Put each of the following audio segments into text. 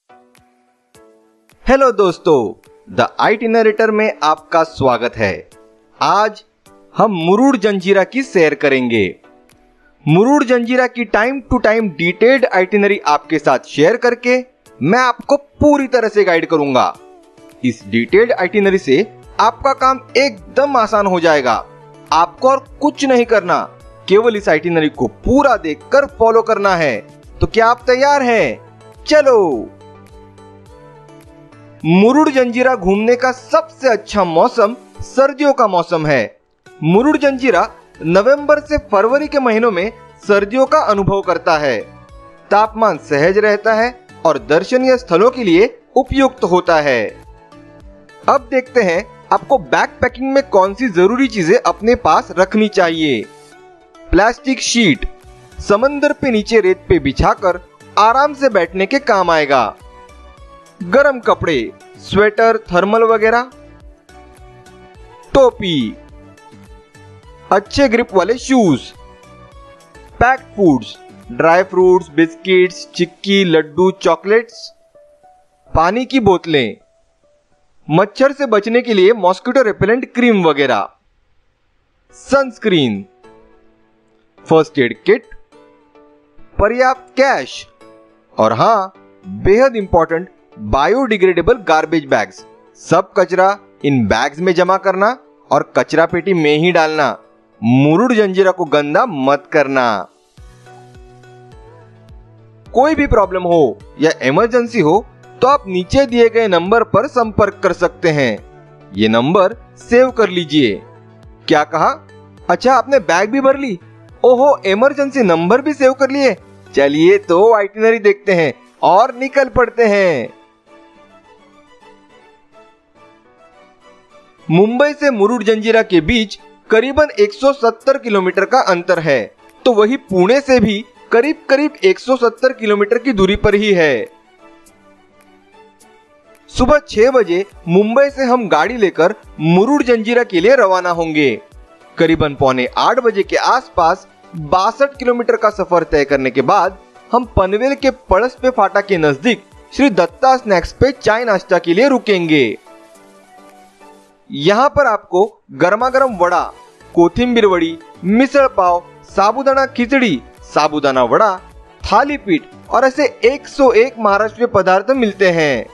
Hello दोस्तों, the आइटिनरेटर में आपका स्वागत है। आज हम मुरुड जंजीरा की सैर करेंगे। मुरुड जंजीरा की time to time detailed itinerary आपके साथ शेयर करके मैं आपको पूरी तरह से गाइड करूंगा। इस डिटेल्ड आइटिनरी से आपका काम एकदम आसान हो जाएगा। आपको और कुछ नहीं करना, केवल इस आइटिनरी को पूरा देखकर फॉलो करना है। तो क्या आप तैयार हैं? चलो। मुरुड जंजीरा घूमने का सबसे अच्छा मौसम सर्दियों का मौसम है। मुरुड जंजीरा नवंबर से फरवरी के महीनों में सर्दियों का अनुभव करता है। तापमान सहज रहता है और दर्शनीय स्थलों के लिए उपयुक्त होता है। अब देखते हैं आपको बैकपैकिंग में कौन सी जरूरी चीजें अपने पास रखनी चाहिए। प्लास्टिक शीट, समंदर पे नीचे रेत पे बिछाकर आराम से बैठने के काम आएगा। गर्म कपड़े, स्वेटर, थर्मल वगैरह। टोपी, अच्छे ग्रिप वाले shoes, packed foods, dry fruits, biscuits, chikki, laddoo, chocolates, पानी की बोतलें, मच्छर से बचने के लिए मॉस्किटो रिपेलेंट क्रीम वगैरह, सनस्क्रीन, फर्स्ट एड किट, पर्याप्त कैश और हाँ, बेहद इंपॉर्टेंट बायोडिग्रेडेबल गार्बेज बैग्स। सब कचरा इन बैग्स में जमा करना और कचरा पेटी में ही डालना। मुरुड जंजीरा को गंदा मत करना। कोई भी प्रॉब्लम हो या इमरजेंसी हो तो आप नीचे दिए गए नंबर पर संपर्क कर सकते हैं। ये नंबर सेव कर लीजिए। क्या कहा? अच्छा, आपने बैग भी भर ली? ओहो, इमरजेंसी नंबर भी सेव कर लिए। चलिए तो आइटिनरी देखते हैं और निकल पड़ते हैं। मुंबई से मुरुड जंजीरा के बीच करीबन 170 किलोमीटर का अंतर है, तो वही पुणे से भी करीब करीब 170 किलोमीटर की दूरी पर ही है। सुबह 6 बजे मुंबई से हम गाड़ी लेकर मुरुड जंजीरा के लिए रवाना होंगे। करीबन पौने 8 बजे के आसपास 62 किलोमीटर का सफर तय करने के बाद हम पनवेल के पड़सपे फाटा के नजदीक श्री दत्ता स्नैक्स पे चाय नाश्ता के लिए रुकेंगे। यहाँ पर आपको गर्मा गर्म वड़ा, कोथिंबीर वड़ी, मिसल पाव, साबूदाना खिचड़ी, साबूदाना वड़ा, थाली पीठ और ऐसे 101 महाराष्ट्रीय पदार्थ मिलते हैं।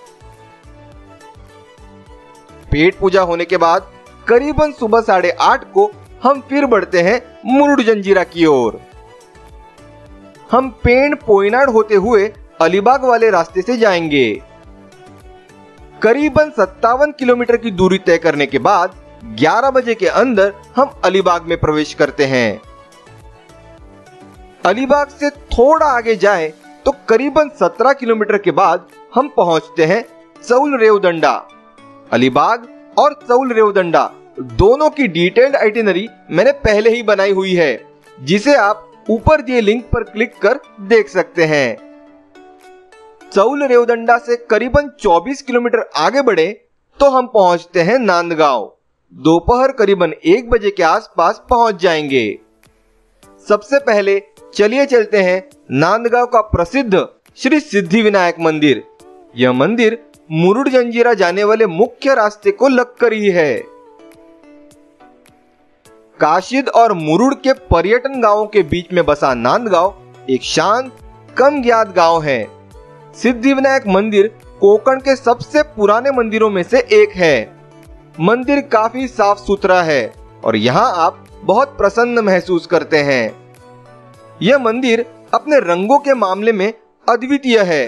पेट पूजा होने के बाद करीबन सुबह 8:30 को हम फिर बढ़ते हैं मुरुड जंजीरा की ओर। हम पेण पोयनाड होते हुए अलीबाग वाले रास्ते से जाएंगे। करीबन 57 किलोमीटर की दूरी तय करने के बाद 11 बजे के अंदर हम अलीबाग में प्रवेश करते हैं। अलीबाग से थोड़ा आगे जाएं तो करीबन 17 किलोमीटर के बाद हम पहुंचते हैं चौल रेवदंडा। अलीबाग और चौल रेवदंडा दोनों की डिटेल्ड आइटिनरी मैंने पहले ही बनाई हुई है, जिसे आप ऊपर दिए लिंक पर क्लिक कर देख सकते हैं। चौल रेवदंडा से करीबन 24 किलोमीटर आगे बढ़े तो हम पहुंचते हैं नांदगांव। दोपहर करीबन 1 बजे के आसपास पहुंच जाएंगे। सबसे पहले चलिए चलते हैं नांदगांव का प्रसिद्ध श्री सिद्धिविनायक मंदिर। यह मंदिर मुरुड जंजीरा जाने वाले मुख्य रास्ते को लगकर ही है। काशिद और मुरुड के पर्यटन गांवों के बीच में बसा नांदगांव एक शांत, कम ज्ञात गांव है। सिद्धिविनायक मंदिर कोकण के सबसे पुराने मंदिरों में से एक है। मंदिर काफी साफ सुथरा है और यहाँ आप बहुत प्रसन्न महसूस करते हैं। यह मंदिर अपने रंगों के मामले में अद्वितीय है।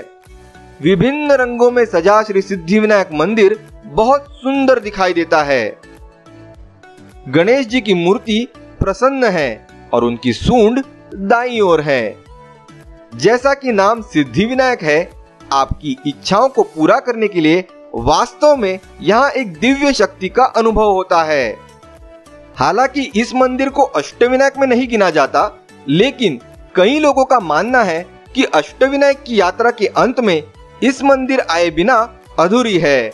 विभिन्न रंगों में सजा श्री सिद्धिविनायक मंदिर बहुत सुंदर दिखाई देता है। गणेश जी की मूर्ति प्रसन्न है और उनकी सूंड दाईं ओर है। जैसा कि नाम सिद्धिविनायक है, आपकी इच्छाओं को पूरा करने के लिए वास्तव में यहाँ एक दिव्य शक्ति का अनुभव होता है। हालांकि इस मंदिर को अष्टविनायक में नहीं गिना जाता, लेकिन कई लोगों का मानना है कि अष्टविनायक की यात्रा के अंत में इस मंदिर आए बिना अधूरी है।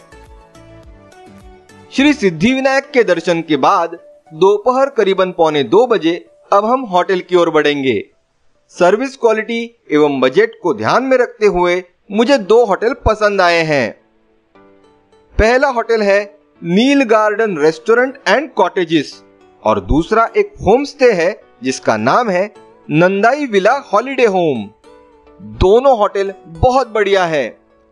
श्री सिद्धिविनायक के दर्शन के बाद दोपहर करीबन पौने 2 बजे अब हम होटल की ओर बढ़ेंगे। सर्विस क्वालिटी एवं बजट को ध्यान में रखते हुए मुझे 2 होटल पसंद आए हैं। पहला होटल है नील गार्डन रेस्टोरेंट एंड कॉटेजेस और दूसरा एक होम स्टे है जिसका नाम है नंदाई विला हॉलिडे होम। दोनों होटल बहुत बढ़िया है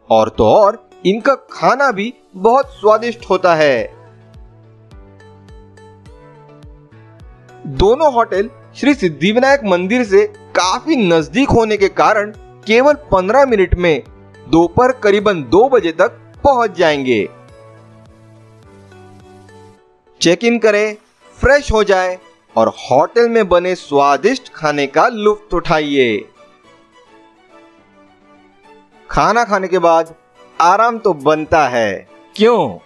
और तो और इनका खाना भी बहुत स्वादिष्ट होता है। दोनों होटल श्री सिद्धिविनायक मंदिर से काफी नजदीक होने के कारण केवल 15 मिनट में दोपहर करीबन 2 बजे तक पहुंच जाएंगे। चेक इन करें, फ्रेश हो जाए और होटल में बने स्वादिष्ट खाने का लुत्फ उठाइए। खाना खाने के बाद आराम तो बनता है, क्यों?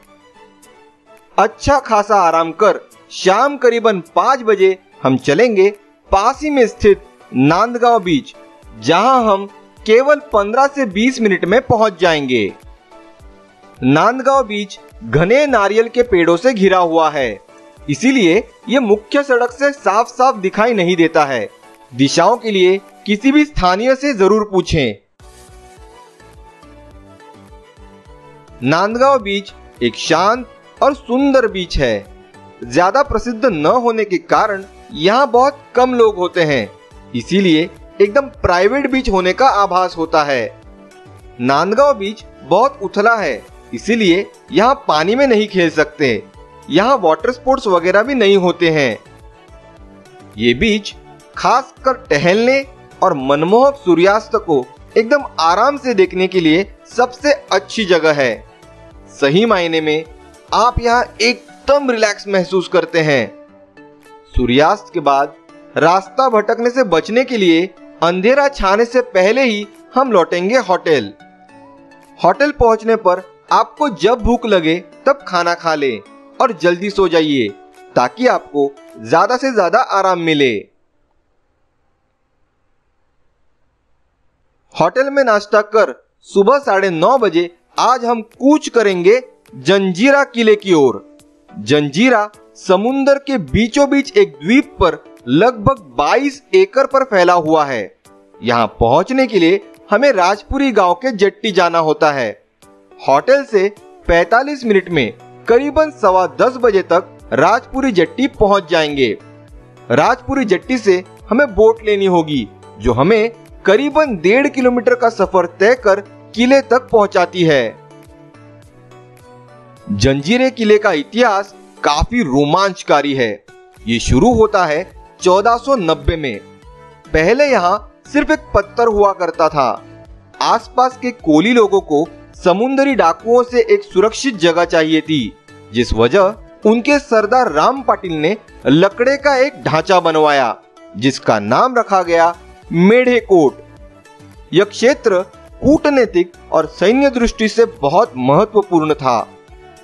अच्छा खासा आराम कर शाम करीबन 5 बजे हम चलेंगे पास ही में स्थित नांदगांव बीच, जहां हम केवल 15 से 20 मिनट में पहुंच जाएंगे। नांदगांव बीच घने नारियल के पेड़ों से घिरा हुआ है, इसीलिए यह मुख्य सड़क से साफ साफ दिखाई नहीं देता है। दिशाओं के लिए किसी भी स्थानीय से जरूर पूछें। नांदगांव बीच एक शांत और सुंदर बीच है। ज्यादा प्रसिद्ध न होने के कारण यहाँ बहुत कम लोग होते हैं, इसीलिए एकदम प्राइवेट बीच होने का आभास होता है। नांदगांव बीच बहुत उथला है, इसीलिए यहाँ पानी में नहीं खेल सकते। यहाँ वाटर स्पोर्ट्स वगैरह भी नहीं होते हैं। ये बीच खासकर टहलने और मनमोहक सूर्यास्त को एकदम आराम से देखने के लिए सबसे अच्छी जगह है। सही मायने में आप यहाँ एकदम रिलैक्स महसूस करते हैं। सूर्यास्त के बाद रास्ता भटकने से बचने के लिए अंधेरा छाने से पहले ही हम लौटेंगे होटल। होटल पहुंचने पर आपको जब भूख लगे तब खाना खा लें और जल्दी सो जाइए ताकि आपको ज्यादा से ज्यादा आराम मिले। होटल में नाश्ता कर सुबह 9:30 बजे आज हम कूच करेंगे जंजीरा किले की ओर। जंजीरा समुंदर के बीचों बीच एक द्वीप पर लगभग 22 एकड़ पर फैला हुआ है। यहाँ पहुंचने के लिए हमें राजपुरी गांव के जट्टी जाना होता है। होटल से 45 मिनट में करीबन 10:15 बजे तक राजपुरी जट्टी पहुंच जाएंगे। राजपुरी जट्टी से हमें बोट लेनी होगी जो हमें करीबन 1.5 किलोमीटर का सफर तय कर किले तक पहुंचाती है। जंजीरे किले का इतिहास काफी रोमांचकारी है। ये शुरू होता है 1490 में। पहले यहाँ सिर्फ एक पत्थर हुआ करता था। आसपास के कोली लोगों को समुद्री डाकुओं से एक सुरक्षित जगह चाहिए थी, जिस वजह उनके सरदार राम पाटिल ने लकड़े का एक ढांचा बनवाया जिसका नाम रखा गया मेढ़े कोट। यह क्षेत्र कूटनीतिक और सैन्य दृष्टि से बहुत महत्वपूर्ण था।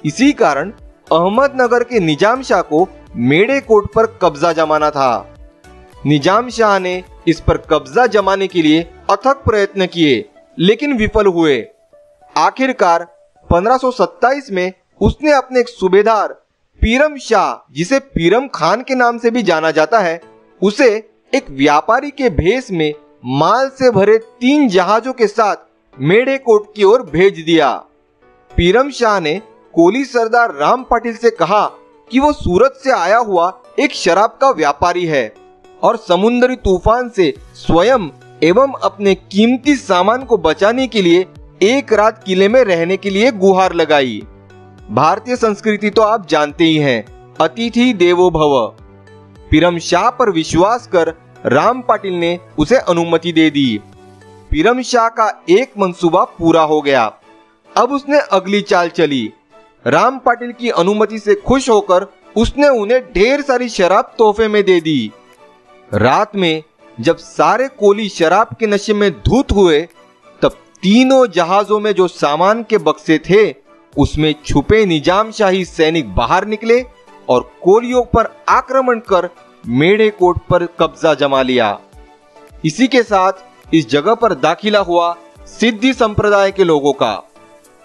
इसी कारण अहमदनगर के निजाम शाह को मेढ़े कोट पर कब्जा जमाना था। निजाम शाह ने इस पर कब्जा जमाने के लिए अथक प्रयत्न किए लेकिन विफल हुए। आखिरकार 1527 में उसने अपने एक सूबेदार पीरम शाह, जिसे पीरम खान के नाम से भी जाना जाता है, उसे एक व्यापारी के भेष में माल से भरे 3 जहाजों के साथ मेढ़े कोट की ओर भेज दिया। पीरम शाह ने कोली सरदार राम पाटिल से कहा कि वो सूरत से आया हुआ एक शराब का व्यापारी है और समुद्री तूफान से स्वयं एवं अपने कीमती सामान को बचाने के लिए एक रात किले में रहने के लिए गुहार लगाई। भारतीय संस्कृति तो आप जानते ही हैं, अतिथि देवो भव। पीरम शाह पर विश्वास कर राम पाटिल ने उसे अनुमति दे दी। पीरम शाह का एक मंसूबा पूरा हो गया। अब उसने अगली चाल चली। राम पाटिल की अनुमति से खुश होकर उसने उन्हें ढेर सारी शराब तोहफे में दे दी। रात में जब सारे कोली शराब के नशे में धुत हुए, तब तीनों जहाजों में जो सामान के बक्से थे उसमें छुपे निजाम शाही सैनिक बाहर निकले और कोलियों पर आक्रमण कर मेढ़े कोट पर कब्जा जमा लिया। इसी के साथ इस जगह पर दाखिला हुआ सिद्धि संप्रदाय के लोगों का।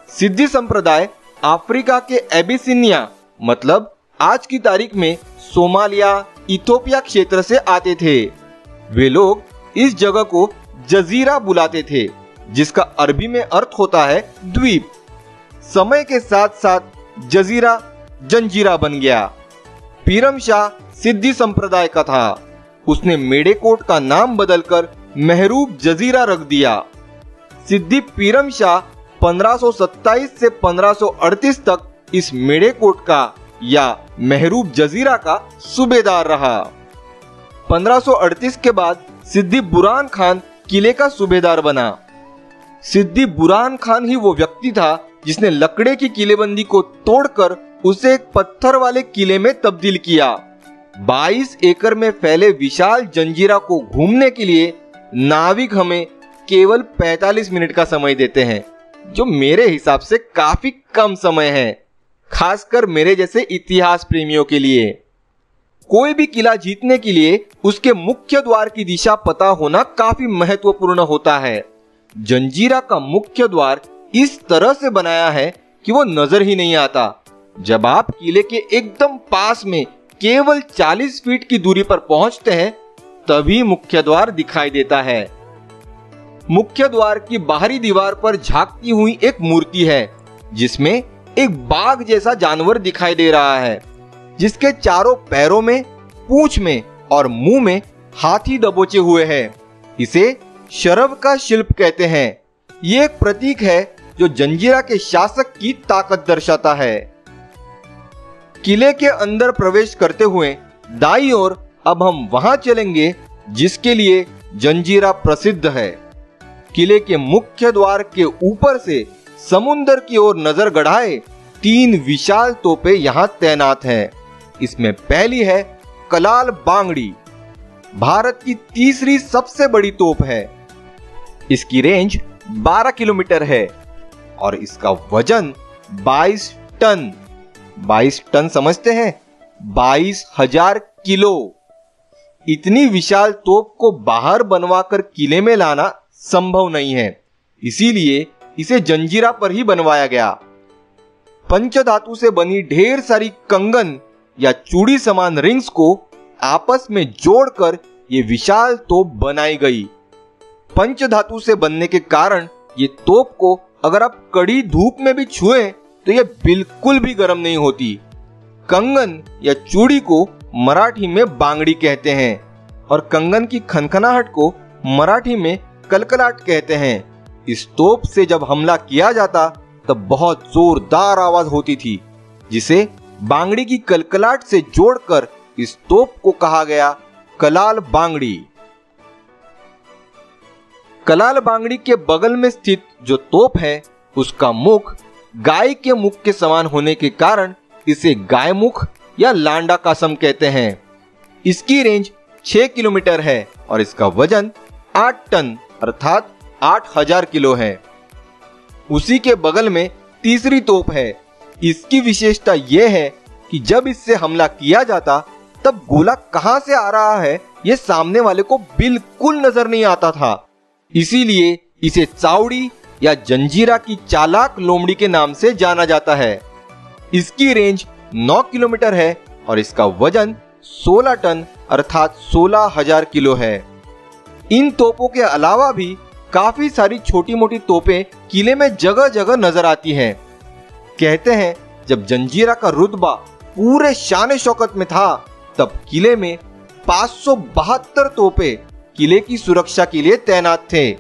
सिद्धि संप्रदाय अफ्रीका के एबिसिनिया मतलब आज की तारीख में सोमालिया, इथोपिया क्षेत्र से आते थे। वे लोग इस जगह को जजीरा बुलाते थे जिसका अरबी में अर्थ होता है द्वीप। समय के साथ साथ जजीरा जंजीरा बन गया। पीरमशाह सिद्दी संप्रदाय का था। उसने मेड़ेकोट का नाम बदलकर महरूब जजीरा रख दिया। सिद्दी पीरमशाह 1527 से 1538 तक इस मेड़ेकोट का या महरूब जजीरा का सूबेदार रहा। 1538 के बाद सिद्दी बुरहान खान किले का सूबेदार बना। सिद्दी बुरहान खान ही वो व्यक्ति था जिसने लकड़े की किलेबंदी को तोड़कर उसे एक पत्थर वाले किले में तब्दील किया। 22 एकड़ में फैले विशाल जंजीरा को घूमने के लिए नाविक हमें केवल 45 मिनट का समय देते हैं, जो मेरे हिसाब से काफी कम समय है, खासकर मेरे जैसे इतिहास प्रेमियों के लिए। कोई भी किला जीतने के लिए उसके मुख्य द्वार की दिशा पता होना काफी महत्वपूर्ण होता है। जंजीरा का मुख्य द्वार इस तरह से बनाया है कि वो नजर ही नहीं आता। जब आप किले के एकदम पास में केवल 40 फीट की दूरी पर पहुंचते हैं, तभी मुख्य द्वार दिखाई देता है। मुख्य द्वार की बाहरी दीवार पर झांकती हुई एक मूर्ति है, जिसमें एक बाघ जैसा जानवर दिखाई दे रहा है, जिसके चारों पैरों में, पूंछ में और मुंह में हाथी दबोचे हुए हैं। इसे शरव का शिल्प कहते हैं। ये एक प्रतीक है जो जंजीरा के शासक की ताकत दर्शाता है। किले के अंदर प्रवेश करते हुए दाईं ओर अब हम वहां चलेंगे जिसके लिए जंजीरा प्रसिद्ध है। किले के मुख्य द्वार के ऊपर से समुंदर की ओर नजर गड़ाए 3 विशाल तोपें यहां तैनात हैं। इसमें पहली है कलाल बांगड़ी, भारत की तीसरी सबसे बड़ी तोप है। इसकी रेंज 12 किलोमीटर है और इसका वजन 22 टन। 22 टन समझते हैं? 22,000 किलो। इतनी विशाल तोप को बाहर बनवाकर किले में लाना संभव नहीं है, इसीलिए इसे जंजीरा पर ही बनवाया गया। पंचधातु से बनी ढेर सारी कंगन या चूड़ी समान रिंग्स को आपस में जोड़कर ये विशाल तोप बनाई गई। पंचधातु से बनने के कारण ये तोप को अगर आप कड़ी धूप में भी छुएं तो ये बिल्कुल भी गर्म नहीं होती। कंगन या चूड़ी को मराठी में बांगड़ी कहते हैं और कंगन की खनखनाहट को मराठी में कलकलाट कहते हैं। इस तोप से जब हमला किया जाता तब बहुत जोरदार आवाज होती थी, जिसे बांगड़ी की कलकलाट से जोड़कर इस तोप को कहा गया कलाल बांगड़ी। कलाल बांगड़ी के बगल में स्थित जो तोप है, उसका मुख गाय के मुख के समान होने के कारण इसे गाय मुख या लांडा कासम कहते हैं। इसकी रेंज 6 किलोमीटर है और इसका वजन 8 टन अर्थात 8,000 किलो है। उसी के बगल में तीसरी तोप है। इसकी विशेषता यह है कि जब इससे हमला किया जाता तब गोला कहां से आ रहा है यह सामने वाले को बिल्कुल नजर नहीं आता था। इसीलिए इसे चावड़ी या जंजीरा की चालाक लोमड़ी के नाम से जाना जाता है। इसकी रेंज 9 किलोमीटर है और इसका वजन 16 टन अर्थात 16,000 किलो है। इन तोपों के अलावा भी काफी सारी छोटी मोटी तोपें किले में जगह जगह नजर आती हैं। कहते हैं जब जंजीरा का रुतबा पूरे शान शौकत में था तब किले में 572 तोपें किले की सुरक्षा के लिए तैनात थे।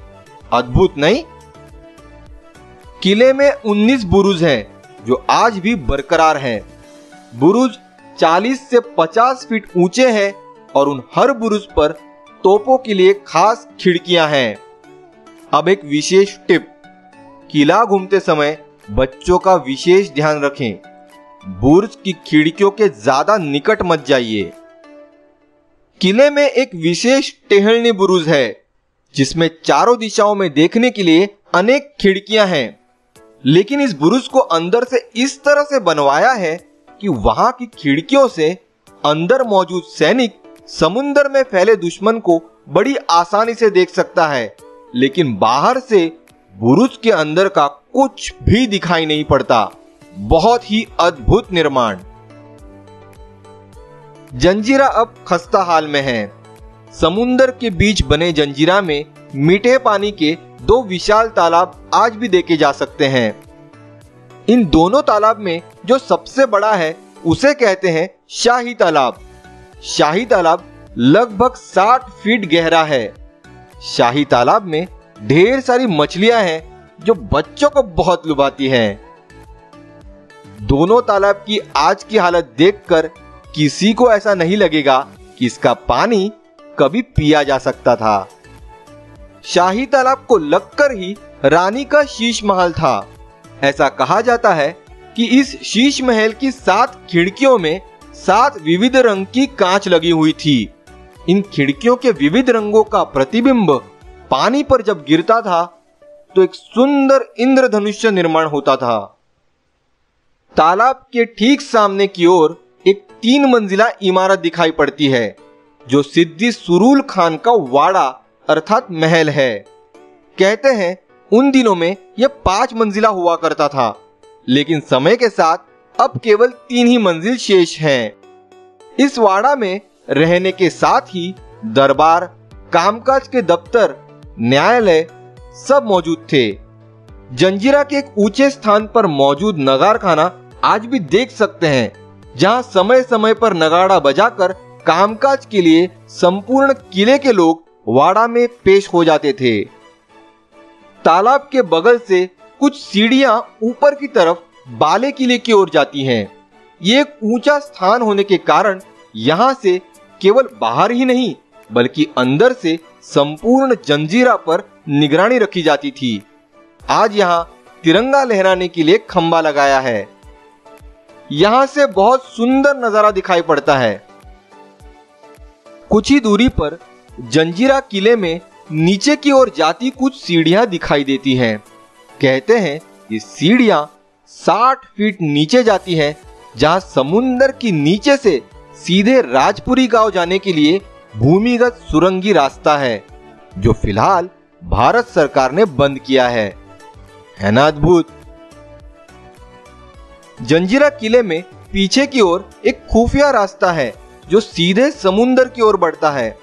अद्भुत नहीं? किले में 19 बुरुज हैं जो आज भी बरकरार हैं। बुरुज 40 से 50 फीट ऊंचे हैं और उन हर बुरुज पर तोपों के लिए खास खिड़कियां हैं। अब एक विशेष टिप, किला घूमते समय बच्चों का विशेष ध्यान रखें। बुर्ज की खिड़कियों के ज्यादा निकट मत जाइए। किले में एक विशेष टेहळणी बुरुज है जिसमें चारों दिशाओं में देखने के लिए अनेक खिड़कियां हैं, लेकिन इस बुरुज को अंदर से इस तरह से बनवाया है कि वहां की खिड़कियों से अंदर मौजूद सैनिक समुद्र में फैले दुश्मन को बड़ी आसानी से देख सकता है, लेकिन बाहर से बुरुज के अंदर का कुछ भी दिखाई नहीं पड़ता। बहुत ही अद्भुत निर्माण। जंजीरा अब खस्ता हाल में है। समुंदर के बीच बने जंजीरा में मीठे पानी के दो विशाल तालाब आज भी देखे जा सकते हैं। इन दोनों तालाब में जो सबसे बड़ा है उसे कहते हैं शाही तालाब। शाही तालाब लगभग 60 फीट गहरा है। शाही तालाब में ढेर सारी मछलियां हैं जो बच्चों को बहुत लुभाती हैं। दोनों तालाब की आज की हालत देखकर किसी को ऐसा नहीं लगेगा कि इसका पानी कभी पिया जा सकता था। शाही तालाब को लगकर ही रानी का शीश महल था। ऐसा कहा जाता है कि इस शीश महल की 7 खिड़कियों में 7 विविध रंग की कांच लगी हुई थी। इन खिड़कियों के विविध रंगों का प्रतिबिंब पानी पर जब गिरता था तो एक सुंदर इंद्रधनुष्य निर्माण होता था। तालाब के ठीक सामने की ओर एक 3 मंजिला इमारत दिखाई पड़ती है जो सिद्दी सुरूल खान का वाड़ा अर्थात महल है। कहते हैं उन दिनों में यह 5 मंजिला हुआ करता था, लेकिन समय के साथ अब केवल 3 ही मंजिल शेष हैं। इस वाड़ा में रहने के साथ ही दरबार, कामकाज के दफ्तर, न्यायालय सब मौजूद थे। जंजीरा के एक ऊंचे स्थान पर मौजूद नगार खाना आज भी देख सकते हैं, जहां समय समय पर नगाड़ा बजाकर कामकाज के लिए संपूर्ण किले के लोग वाड़ा में पेश हो जाते थे। तालाब के बगल से कुछ सीढ़ियां ऊपर की तरफ बाले किले की ओर जाती हैं। ये एक ऊंचा स्थान होने के कारण यहां से केवल बाहर ही नहीं बल्कि अंदर से संपूर्ण जंजीरा पर निगरानी रखी जाती थी। आज यहां तिरंगा लहराने के लिए खंबा लगाया है। यहां से बहुत सुंदर नजारा दिखाई पड़ता है। कुछ ही दूरी पर जंजीरा किले में नीचे की ओर जाती कुछ सीढ़ियां दिखाई देती हैं। कहते हैं ये सीढ़ियां 60 फीट नीचे जाती हैं, जहां समुंदर की नीचे से सीधे राजपुरी गांव जाने के लिए भूमिगत सुरंगी रास्ता है, जो फिलहाल भारत सरकार ने बंद किया है ना अद्भुत। जंजीरा किले में पीछे की ओर एक खुफिया रास्ता है जो सीधे समुंदर की ओर बढ़ता है।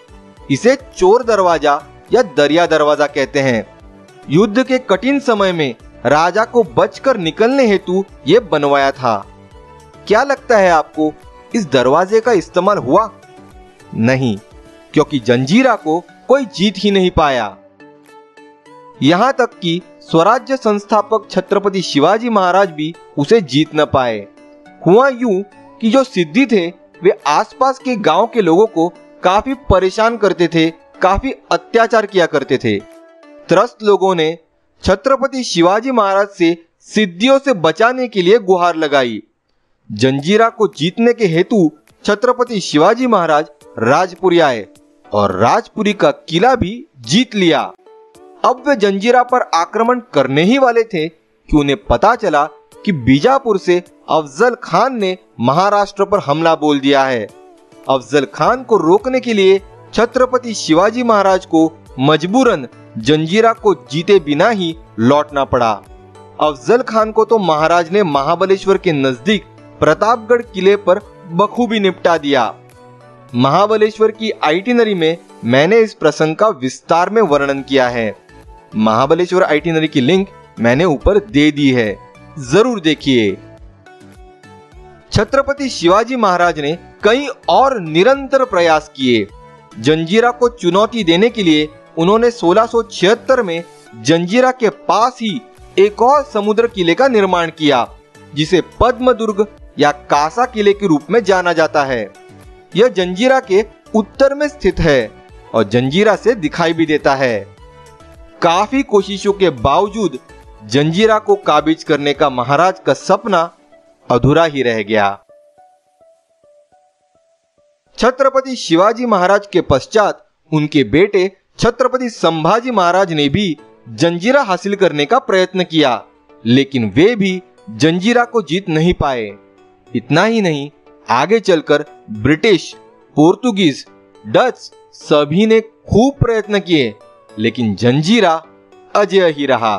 इसे चोर दरवाजा या दरिया दरवाजा कहते हैं। युद्ध के कठिन समय में राजा को बचकर निकलने हेतु यह बनवाया था। क्या लगता है आपको, इस दरवाजे का इस्तेमाल हुआ? नहीं, क्योंकि जंजीरा को कोई जीत ही नहीं पाया। यहां तक कि स्वराज्य संस्थापक छत्रपति शिवाजी महाराज भी उसे जीत न पाए। हुआ यूं कि जो सिद्दी थे वे आसपास के गांव के लोगों को काफी परेशान करते थे, काफी अत्याचार किया करते थे। त्रस्त लोगों ने छत्रपति शिवाजी महाराज से सिद्दियों से बचाने के लिए गुहार लगाई। जंजीरा को जीतने के हेतु छत्रपति शिवाजी महाराज राजपुरी आए और राजपुरी का किला भी जीत लिया। अब वे जंजीरा पर आक्रमण करने ही वाले थे कि उन्हें पता चला कि बीजापुर से अफजल खान ने महाराष्ट्र पर हमला बोल दिया है। अफजल खान को रोकने के लिए छत्रपति शिवाजी महाराज को मजबूरन जंजीरा को जीते बिना ही लौटना पड़ा। अफजल खान को तो महाराज ने महाबलेश्वर के नजदीक प्रतापगढ़ किले पर बखूबी निपटा दिया। महाबलेश्वर की आइटिनरी में मैंने इस प्रसंग का विस्तार में वर्णन किया है। महाबलेश्वर आइटिनरी की लिंक मैंने ऊपर दे दी है, जरूर देखिए। छत्रपति शिवाजी महाराज ने कई और निरंतर प्रयास किए। जंजीरा को चुनौती देने के लिए उन्होंने 1676 में जंजीरा के पास ही एक और समुद्र किले का निर्माण किया, जिसे पद्मदुर्ग या कासा किले के रूप में जाना जाता है। यह जंजीरा के उत्तर में स्थित है और जंजीरा से दिखाई भी देता है। काफी कोशिशों के बावजूद जंजीरा को काबिज करने का महाराज का सपना अधूरा ही रह गया। छत्रपति शिवाजी महाराज के पश्चात उनके बेटे छत्रपति संभाजी महाराज ने भी जंजीरा हासिल करने का प्रयत्न किया, लेकिन वे भी जंजीरा को जीत नहीं पाए। इतना ही नहीं, आगे चलकर ब्रिटिश, पोर्तुगीज, डच सभी ने खूब प्रयत्न किए, लेकिन जंजीरा अजेय ही रहा।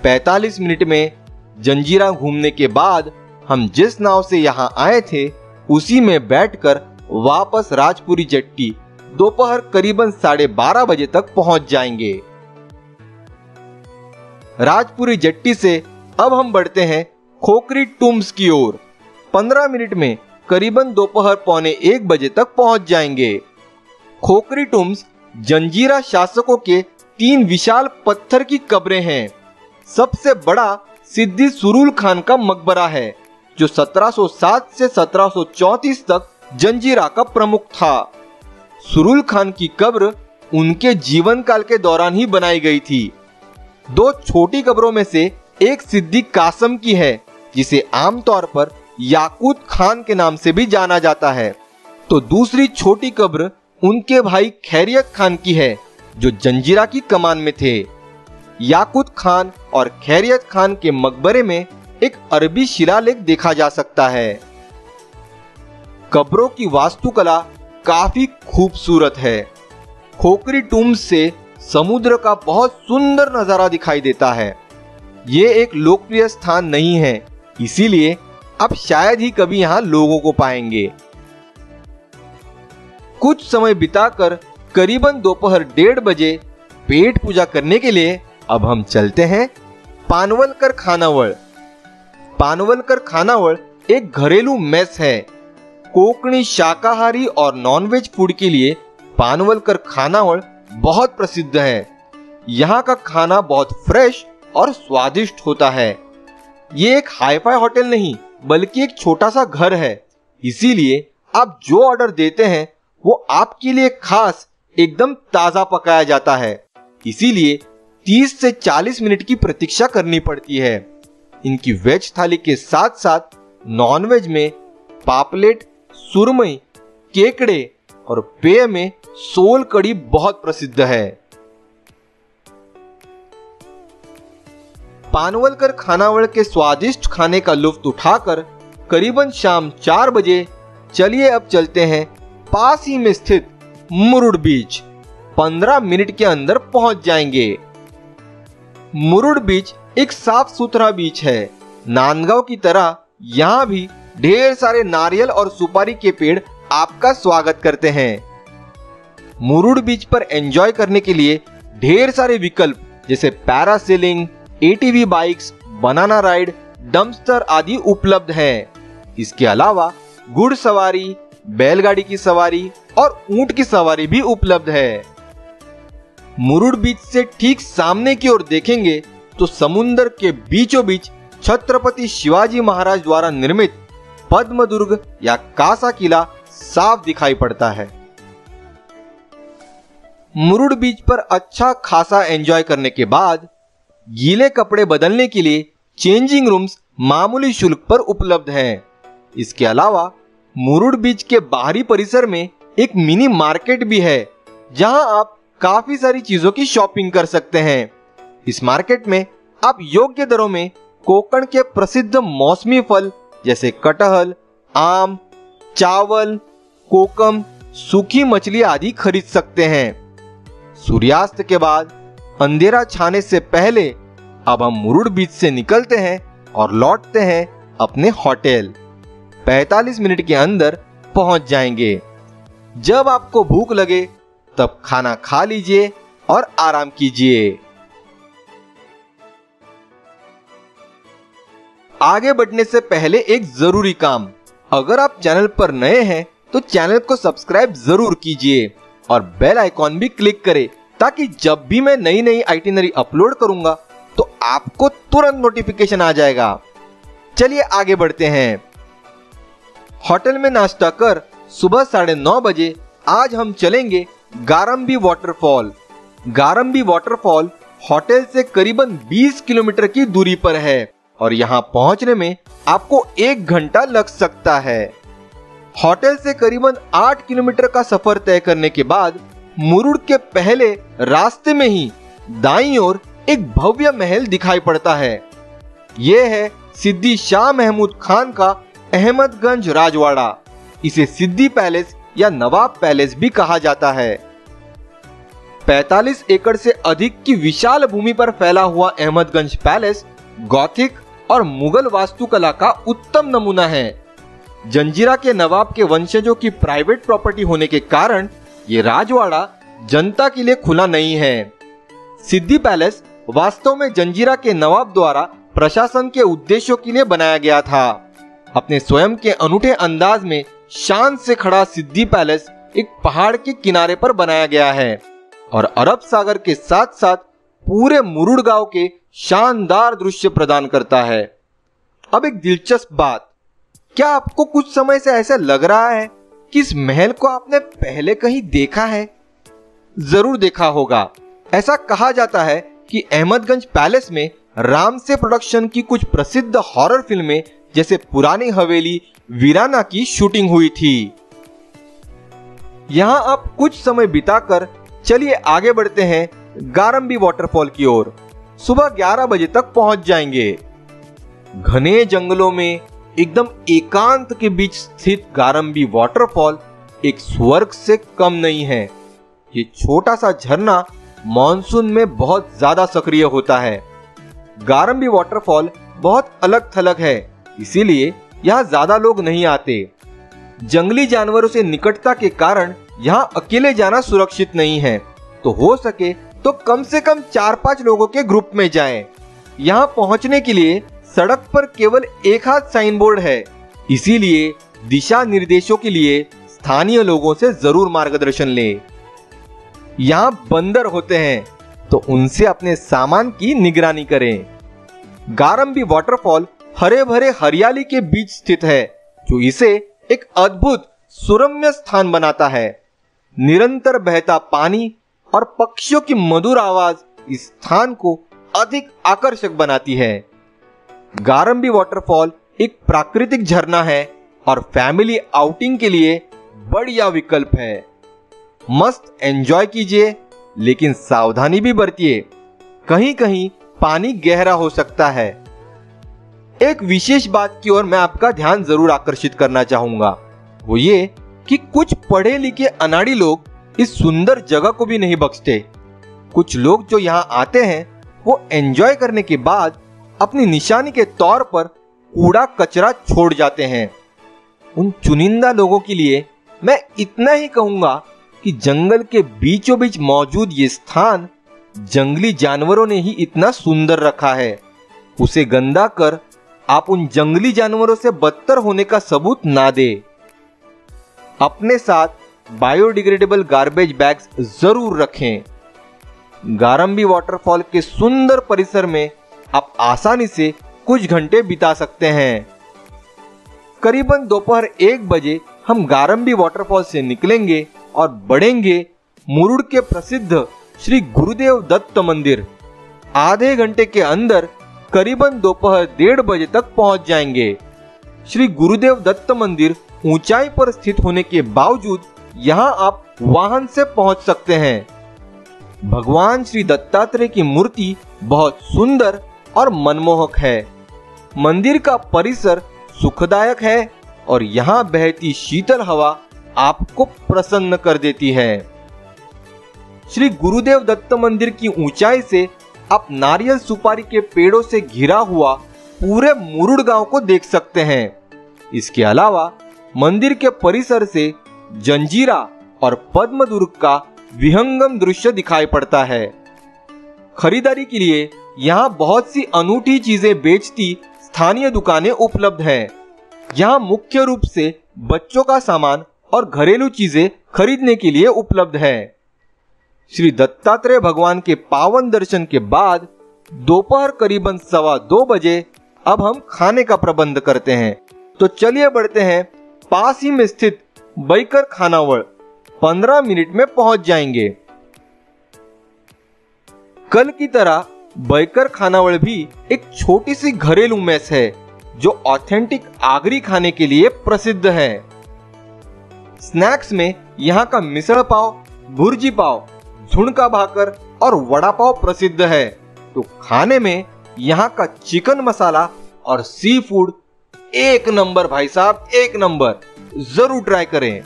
45 मिनट में जंजीरा घूमने के बाद हम जिस नाव से यहाँ आए थे उसी में बैठकर वापस राजपुरी जेट्टी दोपहर करीबन 12:30 बजे तक पहुंच जाएंगे। राजपुरी जट्टी से अब हम बढ़ते हैं खोखरी टूम्स की ओर। 15 मिनट में करीबन दोपहर 12:45 बजे तक पहुंच जाएंगे। खोखरी टूम्स जंजीरा शासकों के 3 विशाल पत्थर की कब्रें हैं। सबसे बड़ा सिद्दी सुरुल खान का मकबरा है, जो 1707 से 1734 तक जंजीरा का प्रमुख था। सुरुल खान की कब्र उनके जीवन काल के दौरान ही बनाई गई थी। 2 छोटी कब्रों में से एक सिद्दी कासम की है, जिसे आमतौर पर याकूत खान के नाम से भी जाना जाता है, तो दूसरी छोटी कब्र उनके भाई खैरियत खान की है, जो जंजीरा की कमान में थे। याकूत खान और खैरियत खान के मकबरे में एक अरबी शिलालेख देखा जा सकता है। कब्रों की वास्तुकला काफी खूबसूरत है। खोखरी टूम्स से समुद्र का बहुत सुंदर नजारा दिखाई देता है। ये एक लोकप्रिय स्थान नहीं है, इसीलिए आप शायद ही कभी यहाँ लोगों को पाएंगे। कुछ समय बिताकर करीबन दोपहर 1:30 बजे पेट पूजा करने के लिए अब हम चलते हैं पानवलकर खानावळ। पानवलकर खानावळ एक घरेलू मेस है। कोंकणी शाकाहारी और नॉनवेज फूड के लिए पानवलकर खानावळ बहुत प्रसिद्ध है। यहाँ का खाना बहुत फ्रेश और स्वादिष्ट होता है। ये एक हाईफाई होटल नहीं, बल्कि एक छोटा सा घर है, इसीलिए आप जो ऑर्डर देते हैं वो आपके लिए खास एकदम ताजा पकाया जाता है। इसीलिए 30 से 40 मिनट की प्रतीक्षा करनी पड़ती है। इनकी वेज थाली के साथ साथ नॉनवेज में पापलेट, सुरमई, केकड़े और पेय में सोल कड़ी बहुत प्रसिद्ध है। पानवलकर खानावळ के स्वादिष्ट खाने का लुत्फ उठाकर करीबन शाम 4 बजे चलिए अब चलते हैं पास ही में स्थित मुरुड बीच। 15 मिनट के अंदर पहुंच जाएंगे। मुरुड बीच एक साफ सुथरा बीच है। नांदगांव की तरह यहाँ भी ढेर सारे नारियल और सुपारी के पेड़ आपका स्वागत करते हैं। मुरुड बीच पर एंजॉय करने के लिए ढेर सारे विकल्प जैसे parasailing, ATV bikes, banana ride, dumpster आदि उपलब्ध हैं। इसके अलावा घुड़सवारी, बैलगाड़ी की सवारी और ऊंट की सवारी भी उपलब्ध है। मुरुड बीच से ठीक सामने की ओर देखेंगे तो समुद्र के बीचों बीच छत्रपति शिवाजी महाराज द्वारा निर्मित पद्मदुर्ग या कासा किला साफ दिखाई पड़ता है। मुरुड बीच पर अच्छा खासा एंजॉय करने के बाद गीले कपड़े बदलने के लिए चेंजिंग रूम्स मामूली शुल्क पर उपलब्ध हैं। इसके अलावा मुरुड बीच के बाहरी परिसर में एक मिनी मार्केट भी है, जहां आप काफी सारी चीजों की शॉपिंग कर सकते हैं। इस मार्केट में आप योग्य दरों में कोकण के प्रसिद्ध मौसमी फल जैसे कटहल, आम, चावल, कोकम, सूखी मछली आदि खरीद सकते हैं। सूर्यास्त के बाद अंधेरा छाने से पहले अब हम मुरुड बीच से निकलते हैं और लौटते हैं अपने होटल। 45 मिनट के अंदर पहुंच जाएंगे। जब आपको भूख लगे तब खाना खा लीजिए और आराम कीजिए। आगे बढ़ने से पहले एक जरूरी काम, अगर आप चैनल पर नए हैं तो चैनल को सब्सक्राइब जरूर कीजिए और बेल आइकॉन भी क्लिक करें, ताकि जब भी मैं नई नई आइटिनरी अपलोड करूंगा तो आपको तुरंत नोटिफिकेशन आ जाएगा। चलिए आगे बढ़ते हैं। होटल में नाश्ता कर सुबह 9:30 बजे आज हम चलेंगे गारंबी वाटरफॉल। गारंबी वाटरफॉल होटल से करीबन 20 किलोमीटर की दूरी पर है और यहाँ पहुंचने में आपको 1 घंटा लग सकता है। होटल से करीबन 8 किलोमीटर का सफर तय करने के बाद मुरुड के पहले रास्ते में ही दाईं ओर एक भव्य महल दिखाई पड़ता है। यह है सिद्दी शाह महमूद खान का अहमदगंज राजवाड़ा। इसे सिद्दी पैलेस या नवाब पैलेस भी कहा जाता है। 45 एकड़ से अधिक की विशाल भूमि पर फैला हुआ अहमदगंज पैलेस गॉथिक और मुगल वास्तुकला का उत्तम नमूना है। जंजीरा के नवाब के वंशजों की प्राइवेट प्रॉपर्टी होने के कारण ये राजवाड़ा जनता के लिए खुला नहीं है। सिद्दी पैलेस वास्तव में जंजीरा के नवाब द्वारा प्रशासन के उद्देश्यों के लिए बनाया गया था। अपने स्वयं के अनूठे अंदाज में शान से खड़ा सिद्दी पैलेस एक पहाड़ के किनारे पर बनाया गया है और अरब सागर के साथ साथ पूरे मुरुड गांव के शानदार दृश्य प्रदान करता है। अब एक दिलचस्प बात, क्या आपको कुछ समय से ऐसा लग रहा है कि इस महल को आपने पहले कहीं देखा है? जरूर देखा होगा। ऐसा कहा जाता है कि अहमदगंज पैलेस में राम से प्रोडक्शन की कुछ प्रसिद्ध हॉरर फिल्में जैसे पुरानी हवेली, वीराना की शूटिंग हुई थी। यहां आप कुछ समय बिताकर चलिए आगे बढ़ते हैं गारंबी वाटरफॉल की ओर। सुबह 11 बजे तक पहुंच जाएंगे। घने जंगलों में एकदम एकांत के बीच स्थित गारंबी वाटरफॉल एक स्वर्ग से कम नहीं है। ये छोटा सा झरना मॉनसून में बहुत ज्यादा सक्रिय होता है। गारंबी वाटरफॉल बहुत अलग थलग है, इसीलिए यहाँ ज्यादा लोग नहीं आते। जंगली जानवरों से निकटता के कारण यहाँ अकेले जाना सुरक्षित नहीं है, तो हो सके तो कम से कम 4-5 लोगों के ग्रुप में जाएं। यहाँ पहुँचने के लिए सड़क पर केवल एक हाथ साइन बोर्ड है, इसीलिए दिशा निर्देशों के लिए स्थानीय लोगों से जरूर मार्गदर्शन लें। यहाँ बंदर होते हैं, तो उनसे अपने सामान की निगरानी करें। गारंबी वाटरफॉल हरे भरे हरियाली के बीच स्थित है, जो इसे एक अद्भुत सुरम्य स्थान बनाता है। निरंतर बहता पानी और पक्षियों की मधुर आवाज इस स्थान को अधिक आकर्षक बनाती है। गारंबी वाटरफॉल एक प्राकृतिक झरना है और फैमिली आउटिंग के लिए बढ़िया विकल्प है। मस्त एंजॉय कीजिए, लेकिन सावधानी भी बरतिए, कहीं कहीं पानी गहरा हो सकता है। एक विशेष बात की ओर मैं आपका ध्यान जरूर आकर्षित करना चाहूंगा, वो ये कि कुछ पढ़े लिखे अनाड़ी लोग इस सुंदर जगह को भी नहीं बख्शते। कुछ लोग जो यहाँ आते हैं वो एंजॉय करने के बाद अपनी निशानी के तौर पर कूड़ा कचरा छोड़ जाते हैं। उन चुनिंदा लोगों के लिए मैं इतना ही कहूंगा कि जंगल के बीचों बीच मौजूद ये स्थान जंगली जानवरों ने ही इतना सुंदर रखा है। उसे गंदा कर आप उन जंगली जानवरों से बदतर होने का सबूत ना दे। अपने साथ बायोडिग्रेडेबल गार्बेज बैग्स जरूर रखें। गारंबी वाटरफॉल के सुंदर परिसर में आप आसानी से कुछ घंटे बिता सकते हैं। करीबन दोपहर 1 बजे हम गारंबी वाटरफॉल से निकलेंगे और बढ़ेंगे मुरुड के प्रसिद्ध श्री गुरुदेव दत्त मंदिर। आधे घंटे के अंदर करीबन दोपहर 1:30 बजे तक पहुंच जाएंगे। श्री गुरुदेव दत्त मंदिर ऊंचाई पर स्थित होने के बावजूद यहां आप वाहन से पहुंच सकते हैं। भगवान श्री दत्तात्रेय की मूर्ति बहुत सुंदर और मनमोहक है। मंदिर का परिसर सुखदायक है और यहाँ बहती शीतल हवा आपको प्रसन्न कर देती है। श्री गुरुदेव दत्त मंदिर की ऊंचाई से आप नारियल सुपारी के पेड़ों से घिरा हुआ पूरे मुरुड गांव को देख सकते हैं। इसके अलावा मंदिर के परिसर से जंजीरा और पद्मदुर्ग का विहंगम दृश्य दिखाई पड़ता है। खरीदारी के लिए यहाँ बहुत सी अनूठी चीजें बेचती स्थानीय दुकानें उपलब्ध हैं। यहाँ मुख्य रूप से बच्चों का सामान और घरेलू चीजें खरीदने के लिए उपलब्ध है। श्री दत्तात्रेय भगवान के पावन दर्शन के बाद दोपहर करीबन 2:15 बजे अब हम खाने का प्रबंध करते हैं। तो चलिए बढ़ते हैं पास ही में स्थित बैकर खानावळ। 15 मिनट में पहुंच जाएंगे। कल की तरह बैकर खानावळ भी एक छोटी सी घरेलू मेस है जो ऑथेंटिक आगरी खाने के लिए प्रसिद्ध है। स्नैक्स में यहाँ का मिसळ पाव, भुर्जी पाव, झुणका भाकर और वड़ा पाव प्रसिद्ध है। तो खाने में यहाँ का चिकन मसाला और सी फूड एक नंबर भाई साहब, एक नंबर, जरूर ट्राई करें।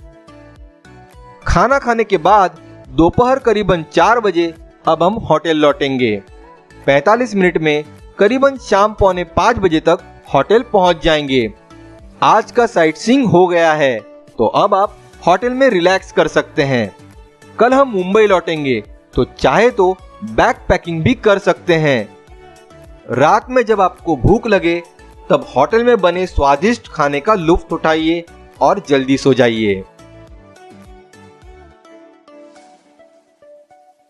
खाना खाने के बाद दोपहर करीबन 4 बजे अब हम होटल लौटेंगे। 45 मिनट में करीबन शाम 4:45 बजे तक होटल पहुंच जाएंगे। आज का साइट सीइंग हो गया है, तो अब आप होटल में रिलैक्स कर सकते हैं। कल हम मुंबई लौटेंगे, तो चाहे तो बैक पैकिंग भी कर सकते हैं। रात में जब आपको भूख लगे तब होटल में बने स्वादिष्ट खाने का लुत्फ उठाइए और जल्दी सो जाइए।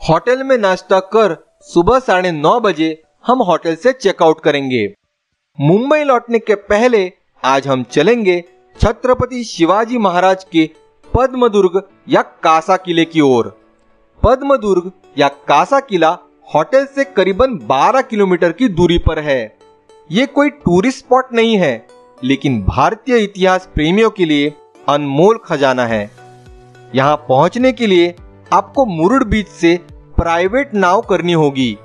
होटल में नाश्ता कर सुबह 9:30 बजे हम होटल से चेकआउट करेंगे। मुंबई लौटने के पहले आज हम चलेंगे छत्रपति शिवाजी महाराज के पद्मदुर्ग या कासा किले की ओर। पद्मदुर्ग या कासा किला होटल से करीबन 12 किलोमीटर की दूरी पर है। ये कोई टूरिस्ट स्पॉट नहीं है, लेकिन भारतीय इतिहास प्रेमियों के लिए अनमोल खजाना है। यहाँ पहुंचने के लिए आपको मुरुड बीच से प्राइवेट नाव करनी होगी।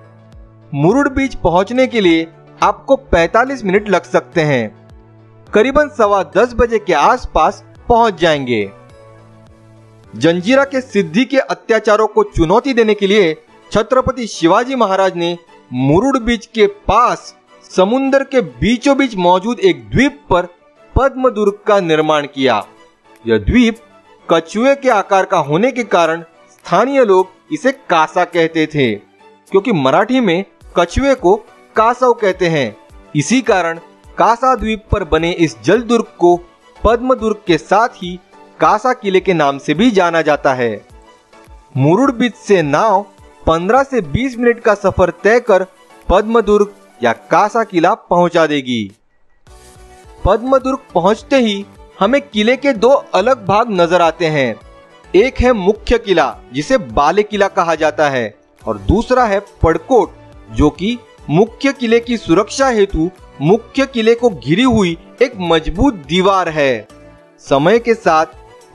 मुरुड बीच पहुंचने के लिए आपको 45 मिनट लग सकते हैं। करीबन 10:15 बजे के आसपास पहुंच जाएंगे। जंजीरा के सिद्दी के अत्याचारों को चुनौती देने के लिए छत्रपति शिवाजी महाराज ने मुरुड बीच के पास समुद्र के बीचों बीच मौजूद एक द्वीप पर पद्मदुर्ग का निर्माण किया। यह द्वीप कछुए के आकार का होने के कारण स्थानीय लोग इसे कासा कहते थे, क्योंकि मराठी में कछुए को कासव कहते हैं। इसी कारण कासा द्वीप पर बने इस जल दुर्ग को पद्मदुर्ग के साथ ही कासा किले के नाम से भी जाना जाता है। मुरुड बीच से नाव 15 से 20 मिनट का सफर तय कर पद्मदुर्ग या कासा किला पहुंचा देगी। पद्मदुर्ग पहुंचते ही हमें किले के 2 अलग भाग नजर आते हैं। एक है मुख्य किला, जिसे बाले किला कहा जाता है, और दूसरा है पड़कोट, जो कि मुख्य किले की सुरक्षा हेतु मुख्य किले को घिरी हुई एक मजबूत दीवार है। समय के साथ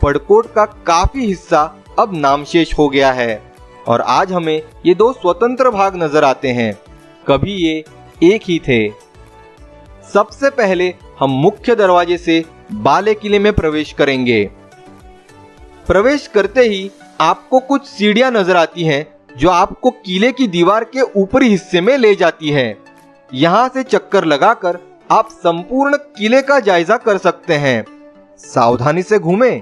पड़कोट का काफी हिस्सा अब नामशेष हो गया है और आज हमें ये 2 स्वतंत्र भाग नजर आते हैं। कभी ये एक ही थे। सबसे पहले हम मुख्य दरवाजे से बाले किले में प्रवेश करेंगे। प्रवेश करते ही आपको कुछ सीढ़ियां नजर आती हैं, जो आपको किले की दीवार के ऊपरी हिस्से में ले जाती है। यहां से चक्कर लगाकर आप संपूर्ण किले का जायजा कर सकते हैं। सावधानी से घूमें।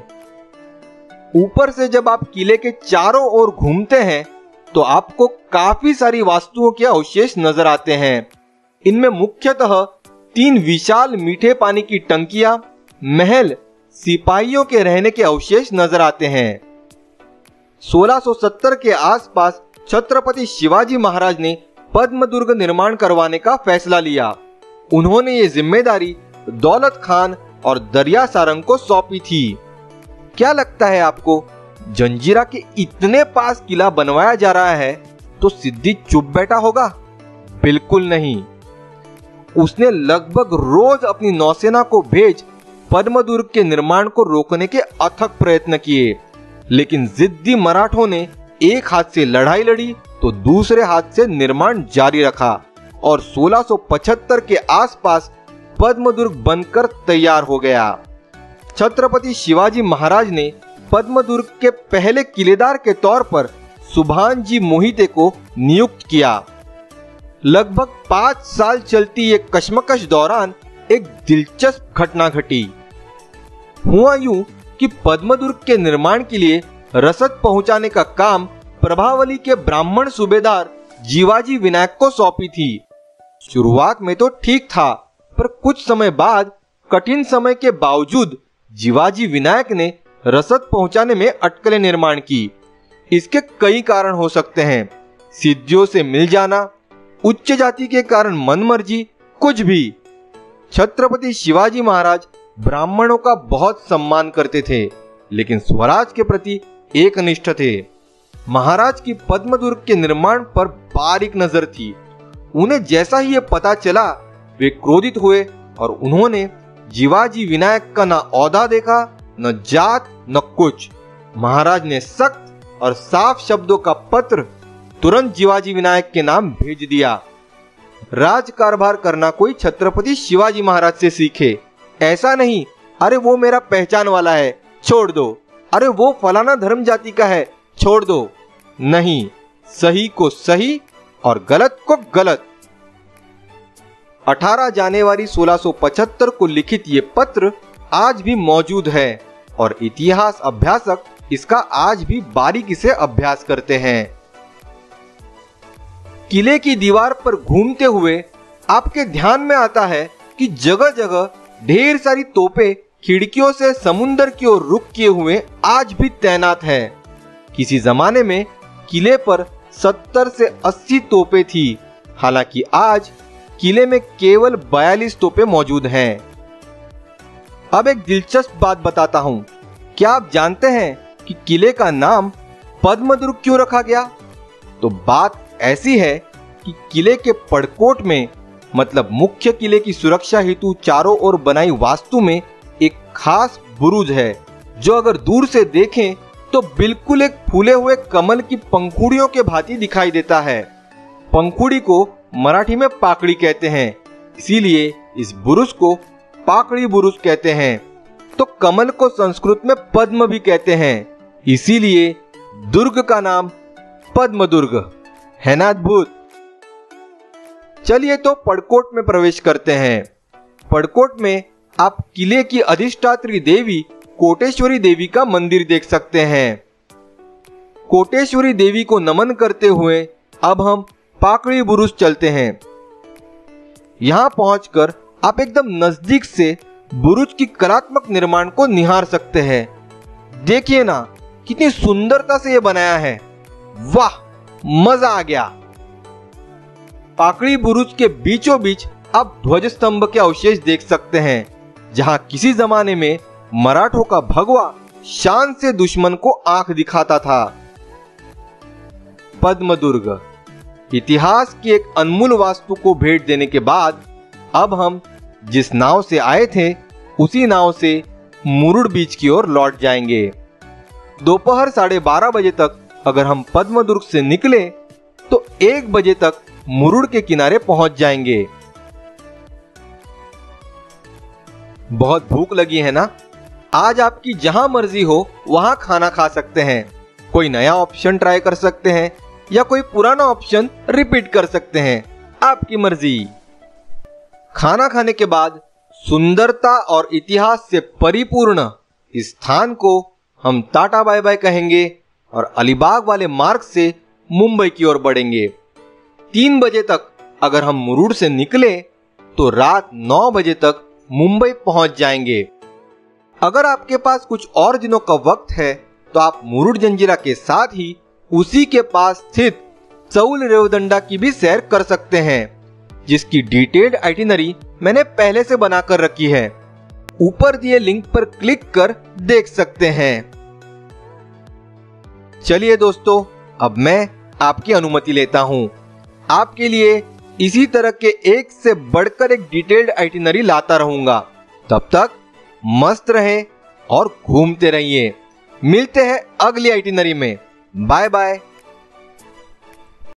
ऊपर से जब आप किले के चारों ओर घूमते हैं तो आपको काफी सारी वास्तुओं के अवशेष नजर आते हैं। इनमें मुख्यतः 3 विशाल मीठे पानी की टंकियां, महल, सिपाहियों के रहने के अवशेष नजर आते हैं। 1670 के आसपास छत्रपति शिवाजी महाराज ने पद्मदुर्ग निर्माण करवाने का फैसला लिया। उन्होंने ये जिम्मेदारी दौलत खान और दरिया सारंग को सौंपी थी। क्या लगता है आपको, जंजीरा के इतने पास किला बनवाया जा रहा है तो सिद्दी चुप बैठा होगा? बिल्कुल नहीं। उसने लगभग रोज अपनी नौसेना को भेज पद्मदुर्ग के निर्माण को रोकने के अथक प्रयत्न किए, लेकिन जिद्दी मराठों ने एक हाथ से लड़ाई लड़ी तो दूसरे हाथ से निर्माण जारी रखा और 1675 के आसपास पद्मदुर्ग बनकर तैयार हो गया। छत्रपति शिवाजी महाराज ने पद्मदुर्ग के पहले किलेदार के तौर पर सुभान जी मोहिते को नियुक्त किया। लगभग 5 साल चलती ये कशमकश दौरान एक दिलचस्प घटना घटी। हुआ यूं कि पद्मदुर्ग के निर्माण के लिए रसद पहुंचाने का काम प्रभावली के ब्राह्मण सूबेदार जीवाजी विनायक को सौंपी थी। शुरुआत में तो ठीक था, पर कुछ समय बाद कठिन समय के बावजूद जीवाजी विनायक ने रसद पहुंचाने में अटकलें निर्माण की। इसके कई कारण हो सकते हैं। सिद्धियों से मिल जाना, उच्च जाति के कारण मनमर्जी, कुछ भी। छत्रपति शिवाजी महाराज ब्राह्मणों का बहुत सम्मान करते थे, लेकिन स्वराज के प्रति एकनिष्ठ थे। महाराज की पद्मदुर्ग के निर्माण पर बारीक नजर थी। उन्हें जैसा ही ये पता चला, वे क्रोधित हुए और उन्होंने जीवाजी विनायक का न औहदा देखा, न जात, न कुछ। महाराज ने सख्त और साफ शब्दों का पत्र तुरंत जीवाजी विनायक के नाम भेज दिया। राज कारभार करना कोई छत्रपति शिवाजी महाराज से सीखे, ऐसा नहीं अरे वो मेरा पहचान वाला है, छोड़ दो, अरे वो फलाना धर्म जाति का है, छोड़ दो। नहीं, सही को सही और गलत को गलत। 18 जनवरी 1675 को लिखित ये पत्र आज भी मौजूद है और इतिहास अभ्यासक इसका आज भी बारीकी से अभ्यास करते हैं। किले की दीवार पर घूमते हुए आपके ध्यान में आता है कि जगह जगह ढेर सारी तोपें खिड़कियों से समुंदर की ओर रुख किए हुए आज भी तैनात हैं। किसी जमाने में किले पर 70 से 80 तोपें थी, हालांकि आज किले में केवल 42 तोपें मौजूद हैं। अब एक दिलचस्प बात बताता हूं। क्या आप जानते हैं कि किले का नाम पद्मदुर्ग क्यों रखा गया? तो बात ऐसी है कि किले के पड़कोट में, मतलब मुख्य किले की सुरक्षा हेतु चारों ओर बनाई वास्तु में एक खास बुरुज है, जो अगर दूर से देखें तो बिल्कुल एक फूले हुए कमल की पंखुड़ियों के भांति दिखाई देता है। पंखुड़ी को मराठी में पाकड़ी कहते हैं, इसीलिए इस बुरुज को पाकड़ी बुरुज कहते हैं। तो कमल को संस्कृत में पद्म भी कहते हैं, इसीलिए दुर्ग का नाम पद्मदुर्ग है ना। अद्भुत। चलिए तो पड़कोट में प्रवेश करते हैं। पड़कोट में आप किले की अधिष्ठात्री देवी कोटेश्वरी देवी का मंदिर देख सकते हैं। कोटेश्वरी देवी को नमन करते हुए अब हम पाकड़ी बुरुज चलते हैं। यहां पहुंचकर आप एकदम नजदीक से बुरुज की कलात्मक निर्माण को निहार सकते हैं। देखिए ना, कितनी सुंदरता से यह बनाया है। वाह, मजा आ गया। पाकड़ी बुरुज के बीचों बीच आप ध्वज स्तंभ के अवशेष देख सकते हैं, जहां किसी जमाने में मराठों का भगवा शान से दुश्मन को आंख दिखाता था। पद्मदुर्ग इतिहास की एक अनमोल वास्तु को भेंट देने के बाद अब हम जिस नाव से आए थे उसी नाव से मुरुड बीच की ओर लौट जाएंगे। दोपहर 12:30 बजे तक अगर हम पद्मदुर्ग से निकले तो 1 बजे तक मुरुड के किनारे पहुंच जाएंगे। बहुत भूख लगी है ना? आज आपकी जहां मर्जी हो वहां खाना खा सकते हैं। कोई नया ऑप्शन ट्राई कर सकते हैं या कोई पुराना ऑप्शन रिपीट कर सकते हैं, आपकी मर्जी। खाना खाने के बाद सुंदरता और इतिहास से परिपूर्ण इस स्थान को हम टाटा बाय बाय कहेंगे और अलीबाग वाले मार्ग से मुंबई की ओर बढ़ेंगे। 3 बजे तक अगर हम मुरुड से निकले तो रात 9 बजे तक मुंबई पहुंच जाएंगे। अगर आपके पास कुछ और दिनों का वक्त है तो आप मुरुड जंजीरा के साथ ही उसी के पास स्थित चौल रेवदंडा की भी सैर कर सकते हैं, जिसकी डिटेल्ड आइटिनरी मैंने पहले से बनाकर रखी है। ऊपर दिए लिंक पर क्लिक कर देख सकते हैं। चलिए दोस्तों, अब मैं आपकी अनुमति लेता हूं। आपके लिए इसी तरह के एक से बढ़कर एक डिटेल्ड आइटिनरी लाता रहूंगा। तब तक मस्त रहें और घूमते रहिए। मिलते हैं अगली आइटिनरी में। Bye bye.